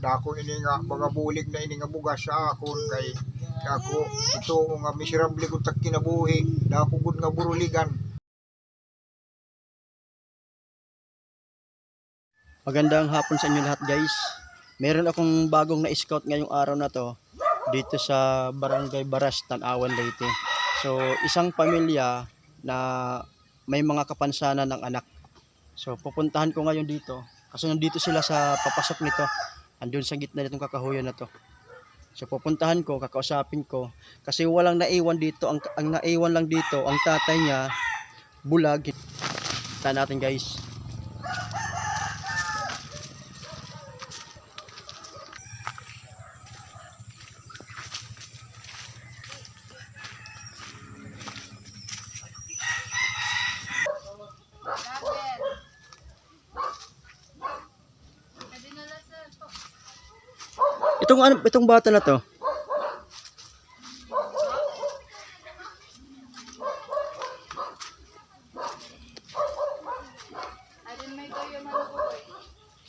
Dako ini nga mga bulig na ini nga bugas sa akon kay dako ito nga miserable gud tak kinabuhi. Dako gud nga buruligan. Magandang hapon sa inyo lahat guys. Meron akong bagong na-scout ngayong araw na to dito sa Barangay Baras, Tanawan, Leyte. So isang pamilya na may mga kapansanan ng anak. So pupuntahan ko ngayon dito kasi nandito sila sa papasok nito. Andun sa gitna nitong kakahuyan na to. So pupuntahan ko, kakausapin ko kasi walang naiwan dito. Ang naiwan lang dito, ang tatay niya bulag. Kita natin guys. Itong bata na to.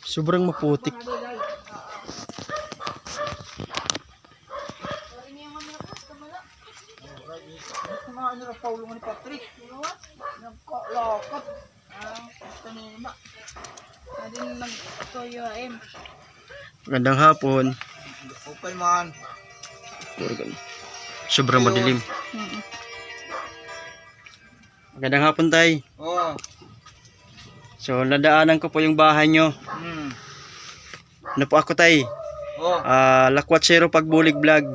Sobrang maputik. Kumain na Paulo ni Patrick. Nagkalakad. Tanima. Adin nagtoyo em. Magandang hapon. Okay man. Sobrang madilim. Magandang hapon tay. Oh. So nadaanan ko po yung bahay nyo. Ano po ako tay? Oh. Lakwatsero Pagbulig Vlog.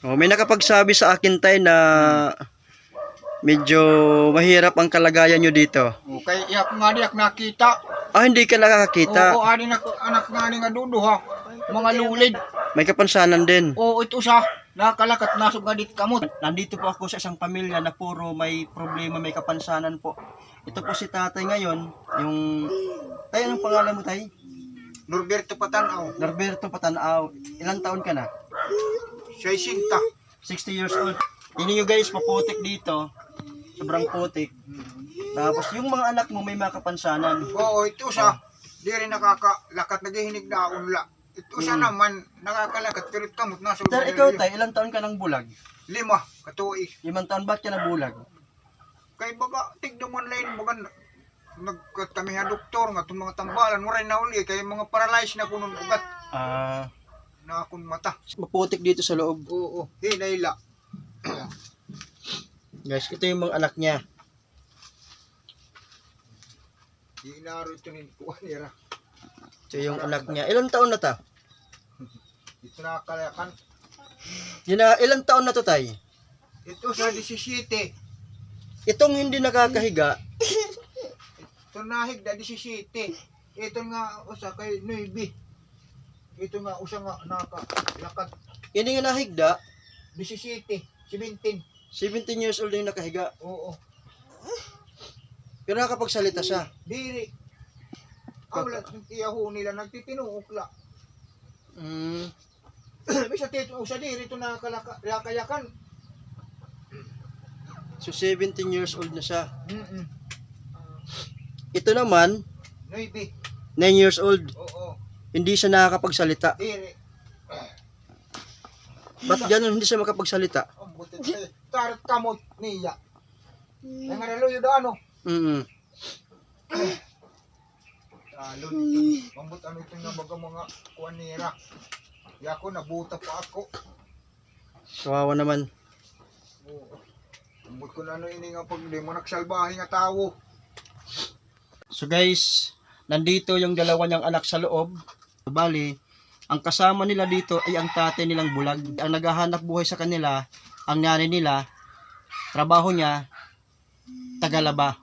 May nakapagsabi sa akin tay na medyo mahirap ang kalagayan nyo dito. Okay, iyak nga diyak nakita. Hindi ka nakakakita. Oo, ani anak nga ni nga dudo ha. Mga lulid. May kapansanan din. Oo, ito sa nakalakat nasog nga dit kamot. Nandito po ako sa isang pamilya na puro may problema, may kapansanan po. Ito po si tatay ngayon, yung... Tay, anong pangalan mo tay? Norberto Patanaw. Norberto Patanaw. Ilang taon ka na? 60. 60 years old. Tingnan nyo guys, maputik dito. Sobrang putik. Tapos yung mga anak mo may mga kapansanan. Oo, ito sa di rin nakakalakat naghihinig na unla. Ito sa naman nakakalakat pero kamot nasog. Sir, ikaw tay, ilang taon ka nang bulag? 5 katuig. 5 taon, ba't ka nabulag? Kay baga tigdaman lain baga nagkatami ha doktor nga itong mga tambalan mo rin na uli kay mga paralyzed na kunong ugat na akong mata. Maputik dito sa loob. Oo, hinayla. Guys, ito yung mga anak niya. Inaro ito ni Kuwanira. Ito yung anak niya. Ilang taon na ta? Ito nakakalakan. Ilang taon na to tay? Ito sa 17. Itong hindi nakakahiga. Ito nahig na 17. Ito nga usa kay 9. Ito nga usa nga nakalakad. Hindi nga nahigda. 17. 17. 17 years old na yung nakahiga. Oo. Pero nakapagsalita siya. Diri. Wala iyaho nila nagtitinuukla. Bisa tito usa diri ito nakalakayakan. So 17 years old na siya. Ito naman 9. 9 years old. Oo. Hindi siya nakakapagsalita. Diri. Ba't gano'n hindi siya makapagsalita? Tarot kamot niya. Nangaralo yun ano? Talo nito. Mambot ano ito nga baga mga kuwanira. Yako nabuta pa ako. Kawawa naman. Oo. Mambot ko na ano ini nga pag di mo nagsalbahe nga tao. So guys, nandito yung dalawa niyang anak sa loob. Bali, ang kasama nila dito ay ang tatay nilang bulag. Ang naghahanap buhay sa kanila, ang nanay nila, trabaho niya, tagalaba.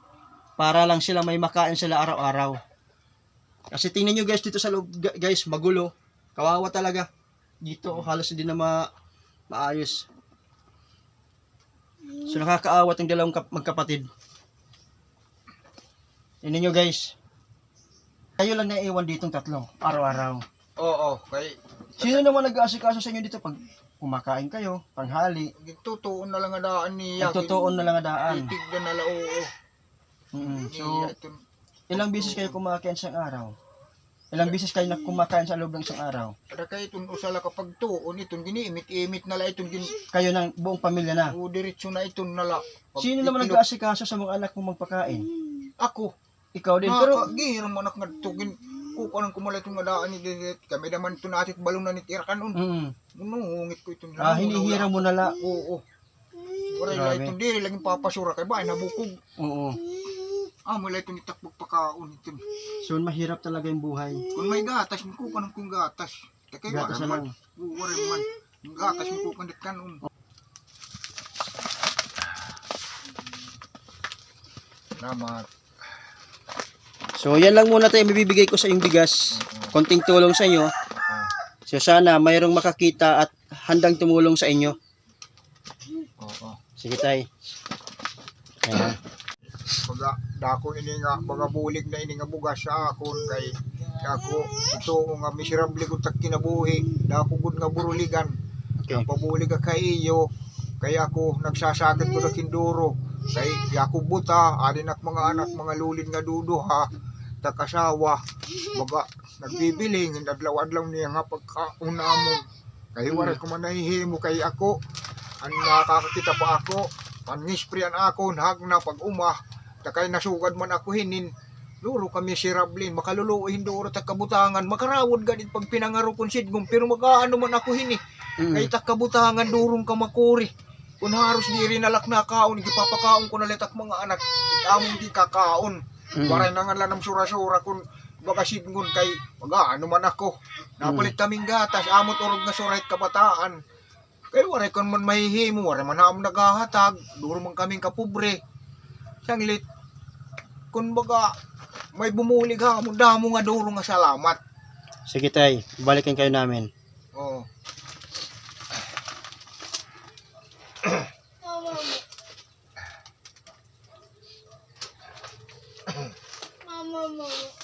Para lang sila may makain sila araw-araw. Kasi tingnan nyo guys dito sa loob, guys, magulo. Kawawa talaga. Dito halos hindi na maayos. So nakakaawat ang dalawang magkapatid. Tingnan nyo guys. Kayo lang naiwan ditong tatlo, araw-araw. Oo, kay Sino naman nag-aasikaso sa inyo dito pag kumakain kayo, panghali? gitutuon na lang nga daan niya. Nagtutuon na lang ang daan. Itigdan na lang, oo. So, ilang beses kayo kumakain sa araw? Ilang bisis kayo na kumakain sa loob ng isang araw? Kada kay itong usala kapag tuon itong giniimit-imit na la itong Kayo ng buong pamilya na. diretso na itong nala. Sino naman nag-aasikaso sa mga anak mong magpakain? Ako. Ikaw din. Pero Nakagihirang manak nga tugin. Kukunan ko mala itong nadaan ni Didit. Kami naman ito natit balong na nitirakan nun. Nungungit ko itong hinihira mo na la. Oo. Waray la itong diri laging papasura kay ba nabukog. Oo. Mula itong itakbog pakaon ito. So mahirap talaga yung buhay. Kung may gatas, kukunan kong gatas. Kaya Gatas na lang. Waray man. Yung gatas mo kukunan kanon. Salamat. So yan lang muna tayo mabibigay ko sa iyong bigas. Konting tulong sa inyo. So sana mayroong makakita at handang tumulong sa inyo. Oo. Sige tay. Ayan. Baga dako ini nga mga bulig na ini nga bugas sa akon kay dako ito nga miserable gud tak kinabuhi dako gud nga buruligan. Okay. Pabulig ka kay iyo kay ako nagsasagad ko na kinduro kay ako buta adin ak mga anak mga lulid nga dudo ha takasawa baga nagbibiling adlaw-adlaw niya nga pagkaunamon kay wala ko man nahihimo kay ako ang nakakakita pa ako panisprian ako hagna pag umah takay nasugad man ako hinin luro kami sirablin makaluluoy duro ta kabutangan makarawod ganit pag pinangaro kon sidgum pero magaano man ako hini kay ta kabutangan durong ka makuri kun haros diri nalak na kaon gipapakaon ko na letak mga anak among di kakaon waray na nga lanam sura-sura kun baga sidngon kay magaano man ako napalit kaming gatas amot urog nga surait kabataan kay waray kon man mahihimo waray man am nagahatag duro man kaming kapobre sanglit kun baga may bumulig ha mo damo nga duro nga salamat. Sige tay, balikan kayo namin. Oo. Mama.